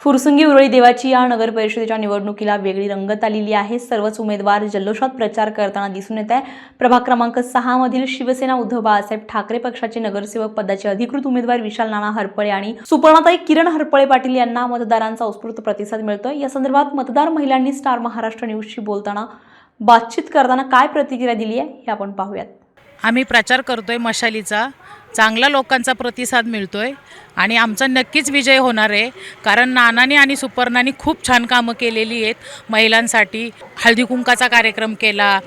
फुरसुंगी उरळी देवाची या नगर परिषदेच्या निवडणुकीला वेगळी रंगत आलेली आहे। सर्वच उमेदवार जल्लोषात प्रचार करताना दिसून येत आहे। प्रभाग क्रमांक 6 मधील शिवसेना उद्धव बाळासाहेब ठाकरे पक्षाचे नगरसेवक पदाचे अधिकृत उमेदवार विशाल नाना हरपळे आणि सुपर्णाताई किरण हरपळे पाटील यांना मतदारांचा उत्स्फूर्त प्रतिसाद मिळतोय। या संदर्भात मतदार महिलांनी स्टार महाराष्ट्र न्यूजशी बोलताना बातचीत करताना काय प्रतिक्रिया दिली आहे हे आपण पाहूयात। आम्ही प्रचार करतोय मशालीचा, चांगला लोकांचा प्रतिसाद मिळतोय आणि आमचा नक्कीच विजय होणार आहे। कारण नानानी आणि सुपर्णानी खूप छान कामं केलेली आहेत। महिलांसाठी हळदी कुंकाचा कार्यक्रम केला,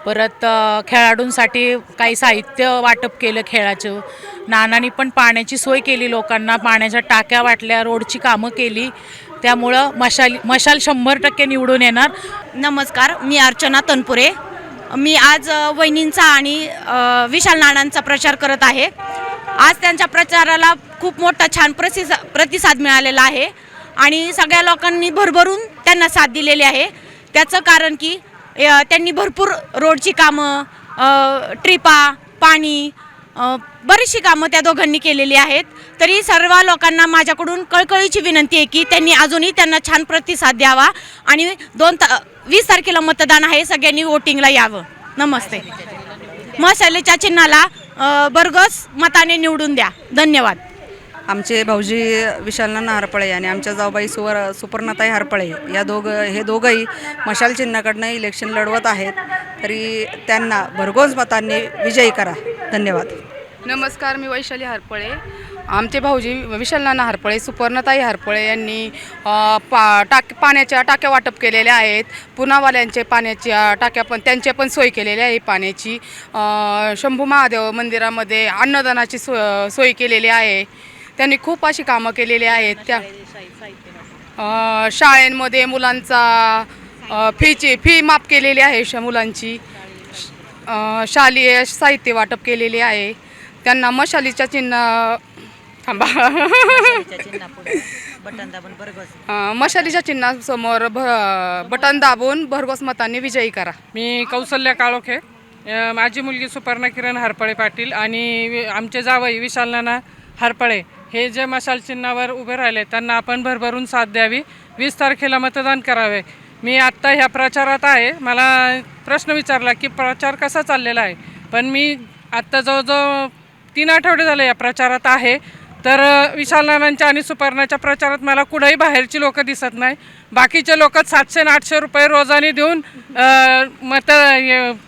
परत खेळाडूंसाठी काही साहित्य वाटप केलं खेळाचं। नानानी पण पाण्याची सोय केली, लोकांना पाण्याच्या टाक्या वाटल्या, रोडची कामं केली। त्यामुळं मशाल 100% निवडून येणार। नमस्कार, मी अर्चना तनपुरे। मी आज वहिनींचा आणि विशाल नानांचा प्रचार करत आहे। आज त्यांच्या प्रचाराला खूप मोठा छान प्रतिसाद मिळालेला आहे आणि सगळ्या लोकांनी भरभरून त्यांना साथ दिलेली आहे। त्याचं कारण की त्यांनी भरपूर रोडची कामं, ट्रिपा, पाणी, बरीचशी कामं त्या दोघांनी केलेली आहेत। तरी सर्व लोकांना माझ्याकडून कळकळीची विनंती आहे की त्यांनी अजूनही त्यांना छान प्रतिसाद द्यावा आणि 20 तारखेला मतदान आहे, सगळ्यांनी वोटिंगला यावं। नमस्ते। मशालीच्या चिन्हाला भरघोस मताने निवडून द्या। धन्यवाद। आमचे भाऊजी विशाल नाना हरपळे आणि आमच्या जाऊबाई सुपर्णाताई हरपळे हे दोघंही मशाल चिन्हाकडनं इलेक्शन लढवत आहेत, तरी त्यांना भरघोस मतांनी विजयी करा। धन्यवाद। नमस्कार, मी वैशाली हरपळे। आमचे भाऊजी विशाल नाना हरपळे, सुपर्णाताई हरपळे यांनी पाण्याच्या टाक्या वाटप केलेल्या आहेत। पुनावाल्यांचे पाण्याच्या टाक्या पण त्यांचे पण सोय केलेली आहे पाण्याची। शंभू महादेव मंदिरामध्ये अन्नदानाची सोय केलेली आहे। त्यांनी खूप अशी कामं केलेली आहेत। त्या शाळेंमध्ये मुलांचा फी माफ केलेली आहे, मुलांची शालेय साहित्य वाटप केलेले आहे। त्यांना मशालीच्या मशालीच्या चिन्हासमोर बटन दाबून भरघोस मतांनी विजयी करा। मी कौशल्या काळोखे, माझी मुलगी सुपर्णा किरण हरपळे पाटील आणि आमचे जावई विशाल नाना हरपळे हे जे मशाल चिन्हावर उभे राहिले त्यांना आपण भरभरून साथ द्यावी। 20 तारखेला मतदान करावे। मी आत्ता ह्या प्रचारात आहे। मला प्रश्न विचारला की प्रचार कसा चाललेला आहे, पण मी आत्ता जवळजवळ 3 आठवडे झाले या प्रचारात आहे। तर विशाल नानांच्या आणि सुपर्णाच्या प्रचारात मला कुठेही बाहेरची लोक दिसत नाही। बाकीचे लोक 700 आणि 800 रुपये रोजाने देऊन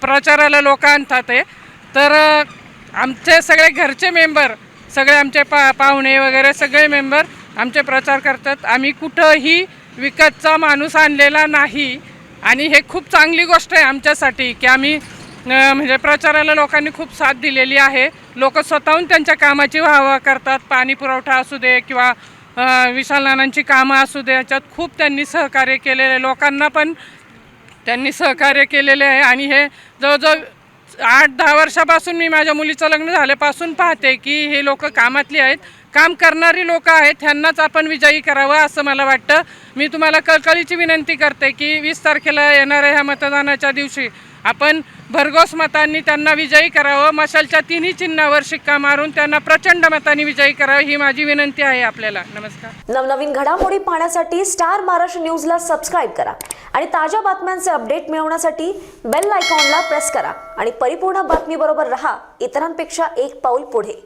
प्रचाराला लोक आणतात। तर आमचे सगळे घरचे मेंबर, सगळे आमचे पाहुणे वगैरे सगळे मेंबर आमचे प्रचार करतात। आम्ही कुठंही विकतचा माणूस आणलेला नाही आणि हे खूप चांगली गोष्ट आहे आमच्यासाठी की आम्ही म्हणजे प्रचाराला लोकांनी खूप साथ दिलेली आहे। लोक स्वतःहून त्यांच्या कामाची वाहवा करतात। पाणी पुरवठा असू दे किंवा विशाल नानांची कामं असू दे, याच्यात खूप त्यांनी सहकार्य केलेले, लोकांना पण त्यांनी सहकार्य केलेले आहे। आणि हे जवळजवळ 8-10 वर्षापासून मी माझ्या मुलीचं लग्न झाल्यापासून पाहते की हे लोक कामातली आहेत, काम करणारी लोक आहेत, ह्यांनाच आपण विजयी करावं असं मला वाटतं। मी तुम्हाला कळकळीची विनंती करते की 20 तारखेला येणाऱ्या ह्या मतदानाच्या दिवशी आपण भरघोस मतांनी त्यांना विजयी करावं। मशालच्या 3ही चिन्हावर शिक्का मारून त्यांना प्रचंड मतांनी विजयी करावं ही माझी विनंती आहे आपल्याला। नमस्कार। नवनवीन घडामोडी पाहण्यासाठी स्टार महाराष्ट्र न्यूजला सबस्क्राईब करा आणि ताज्या बातम्यांचे अपडेट मिळवण्यासाठी बेल आयकॉनला प्रेस करा आणि परिपूर्ण बातमीबरोबर रहा, इतरांपेक्षा एक पाऊल पुढे।